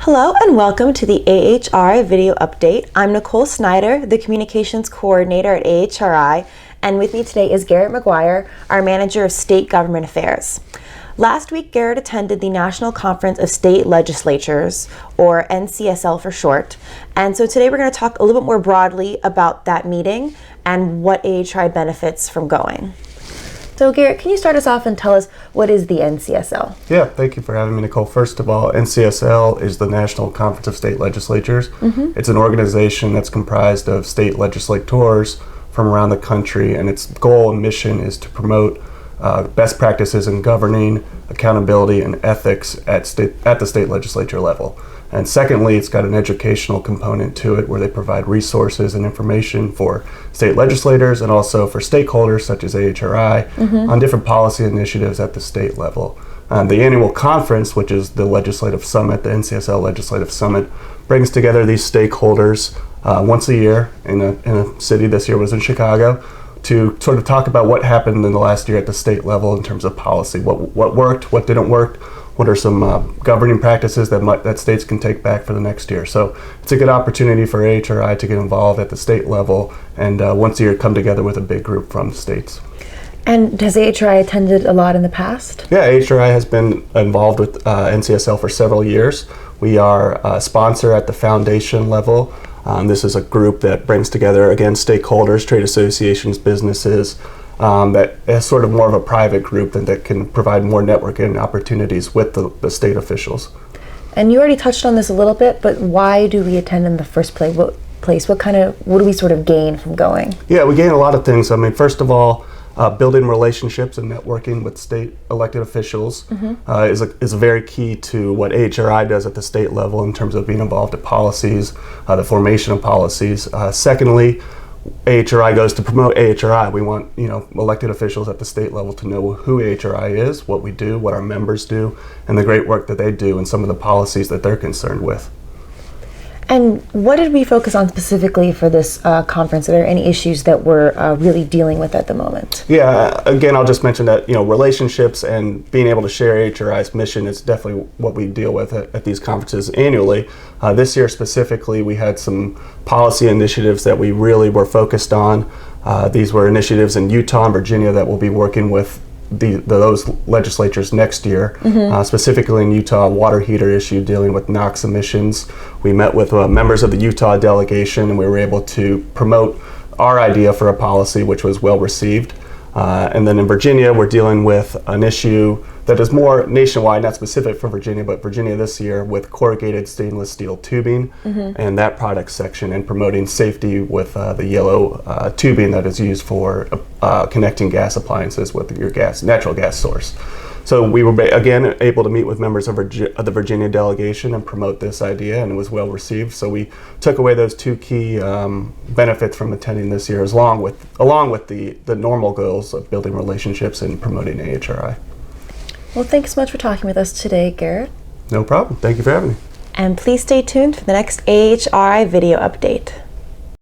Hello and welcome to the AHRI video update. I'm Nicole Snyder, the Communications Coordinator at AHRI, and with me today is Garrett McGuire, our Manager of State Government Affairs. Last week, Garrett attended the National Conference of State Legislatures, or NCSL for short, and so today we're going to talk a little bit more broadly about that meeting and what AHRI benefits from going. So Garrett, can you start us off and tell us what is the NCSL? Yeah, thank you for having me, Nicole. First of all, NCSL is the National Conference of State Legislatures. It's an organization that's comprised of state legislators from around the country, and its goal and mission is to promote best practices in governing, accountability, and ethics at the state legislature level. And secondly, it's got an educational component to it where they provide resources and information for state legislators and also for stakeholders such as AHRI on different policy initiatives at the state level. The annual conference, which is the legislative summit, the NCSL Legislative Summit, brings together these stakeholders once a year in a city. This year was in Chicago, to sort of talk about what happened in the last year at the state level in terms of policy, what worked, what didn't work, what are some governing practices that states can take back for the next year. So it's a good opportunity for AHRI to get involved at the state level and once a year come together with a big group from the states. And has AHRI attended a lot in the past? Yeah, AHRI has been involved with NCSL for several years. We are a sponsor at the foundation level. This is a group that brings together, again, stakeholders, trade associations, businesses, that is sort of more of a private group that can provide more networking opportunities with the state officials. And you already touched on this a little bit, but why do we attend in the first place? What do we sort of gain from going? Yeah, we gain a lot of things. I mean, first of all, building relationships and networking with state elected officials is very key to what AHRI does at the state level in terms of being involved in policies, the formation of policies. Secondly, AHRI goes to promote AHRI. We want elected officials at the state level to know who AHRI is, what we do, what our members do, and the great work that they do and some of the policies that they're concerned with. And what did we focus on specifically for this conference? Are there any issues that we're really dealing with at the moment? Yeah, again, I'll just mention that relationships and being able to share AHRI's mission is definitely what we deal with at these conferences annually. This year specifically, we had some policy initiatives that we really were focused on. These were initiatives in Utah and Virginia that we'll be working with those legislatures next year, specifically in Utah, water heater issue dealing with NOx emissions. We met with members of the Utah delegation and we were able to promote our idea for a policy which was well received. And then in Virginia, we're dealing with an issue that is more nationwide, not specific for Virginia, but Virginia this year with corrugated stainless steel tubing and that product section, and promoting safety with the yellow tubing that is used for connecting gas appliances with your natural gas source. So we were again able to meet with members of the Virginia delegation and promote this idea, and it was well received. So we took away those two key benefits from attending this year, along with the normal goals of building relationships and promoting AHRI. Well, thanks so much for talking with us today, Garrett. No problem. Thank you for having me. And please stay tuned for the next AHRI video update.